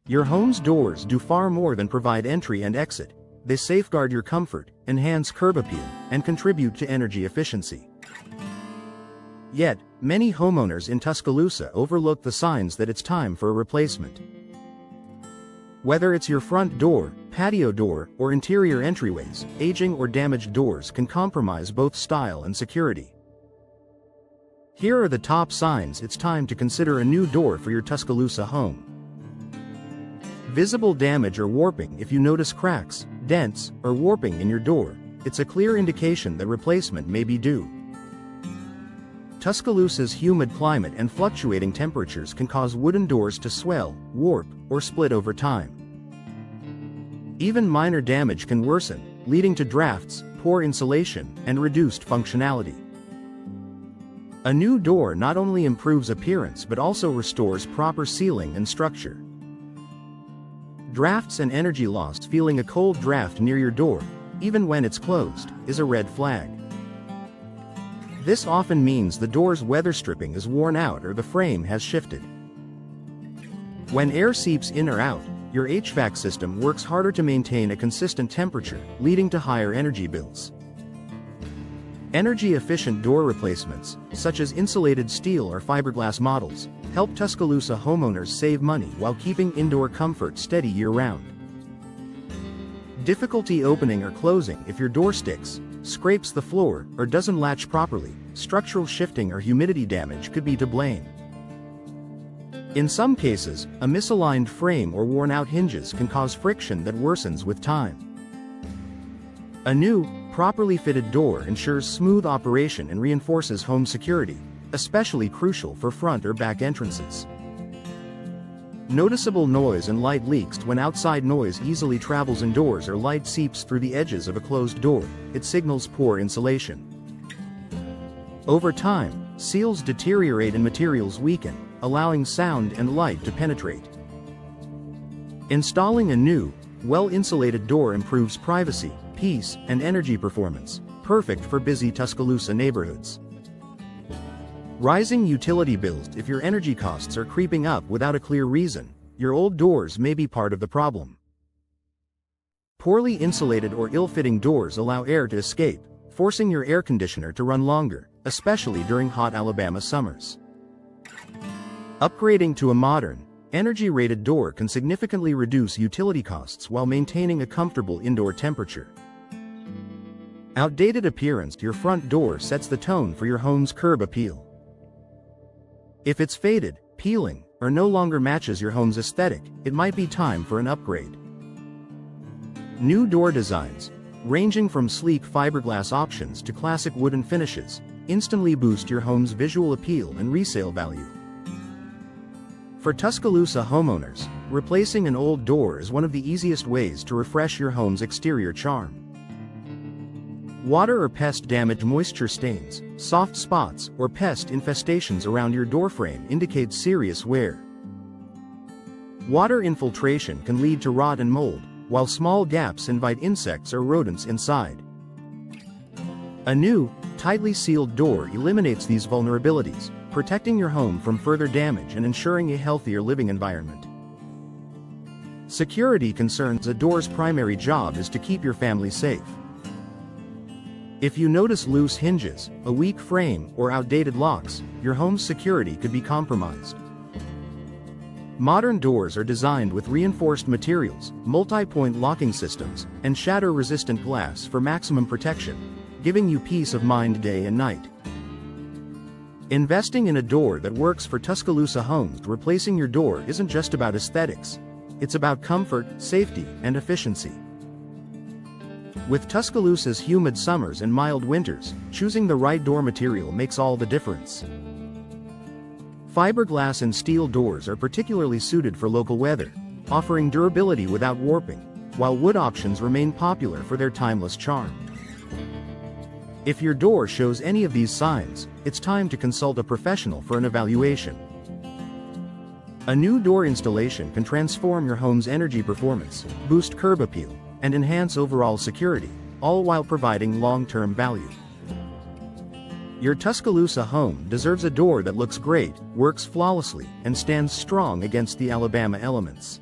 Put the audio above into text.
Your home's doors do far more than provide entry and exit. They safeguard your comfort, enhance curb appeal, and contribute to energy efficiency. Yet, many homeowners in Tuscaloosa overlook the signs that it's time for a replacement. Whether it's your front door, patio door, or interior entryways, aging or damaged doors can compromise both style and security. Here are the top signs it's time to consider a new door for your Tuscaloosa home. Visible damage or warping. If you notice cracks, dents, or warping in your door, it's a clear indication that replacement may be due. Tuscaloosa's humid climate and fluctuating temperatures can cause wooden doors to swell, warp, or split over time. Even minor damage can worsen, leading to drafts, poor insulation, and reduced functionality. A new door not only improves appearance but also restores proper sealing and structure. Drafts and energy loss. Feeling a cold draft near your door, even when it's closed, is a red flag. This often means the door's weather stripping is worn out or the frame has shifted. When air seeps in or out, your HVAC system works harder to maintain a consistent temperature, leading to higher energy bills. Energy-efficient door replacements, such as insulated steel or fiberglass models, help Tuscaloosa homeowners save money while keeping indoor comfort steady year-round. Difficulty opening or closing. If your door sticks, scrapes the floor, or doesn't latch properly, structural shifting or humidity damage could be to blame. In some cases, a misaligned frame or worn-out hinges can cause friction that worsens with time. A new, properly fitted door ensures smooth operation and reinforces home security, especially crucial for front or back entrances. Noticeable noise and light leaks. When outside noise easily travels indoors or light seeps through the edges of a closed door, it signals poor insulation. Over time, seals deteriorate and materials weaken, allowing sound and light to penetrate. Installing a new, well-insulated door improves privacy, peace, and energy performance, perfect for busy Tuscaloosa neighborhoods. Rising utility bills. If your energy costs are creeping up without a clear reason, your old doors may be part of the problem. Poorly insulated or ill-fitting doors allow air to escape, forcing your air conditioner to run longer, especially during hot Alabama summers. Upgrading to a modern, energy-rated door can significantly reduce utility costs while maintaining a comfortable indoor temperature. Outdated appearance. Your front door sets the tone for your home's curb appeal. If it's faded, peeling, or no longer matches your home's aesthetic, it might be time for an upgrade. New door designs, ranging from sleek fiberglass options to classic wooden finishes, instantly boost your home's visual appeal and resale value. For Tuscaloosa homeowners, replacing an old door is one of the easiest ways to refresh your home's exterior charm. Water or pest damage. Moisture stains, soft spots, or pest infestations around your doorframe indicate serious wear. Water infiltration can lead to rot and mold, while small gaps invite insects or rodents inside. A new, tightly sealed door eliminates these vulnerabilities, protecting your home from further damage and ensuring a healthier living environment. Security concerns. A door's primary job is to keep your family safe. If you notice loose hinges, a weak frame, or outdated locks, your home's security could be compromised. Modern doors are designed with reinforced materials, multi-point locking systems, and shatter-resistant glass for maximum protection, giving you peace of mind day and night. Investing in a door that works for Tuscaloosa homes. Replacing your door isn't just about aesthetics. It's about comfort, safety, and efficiency. With Tuscaloosa's humid summers and mild winters, choosing the right door material makes all the difference. Fiberglass and steel doors are particularly suited for local weather, offering durability without warping, while wood options remain popular for their timeless charm. If your door shows any of these signs, it's time to consult a professional for an evaluation. A new door installation can transform your home's energy performance, boost curb appeal, and enhance overall security, all while providing long-term value. Your Tuscaloosa home deserves a door that looks great, works flawlessly, and stands strong against the Alabama elements.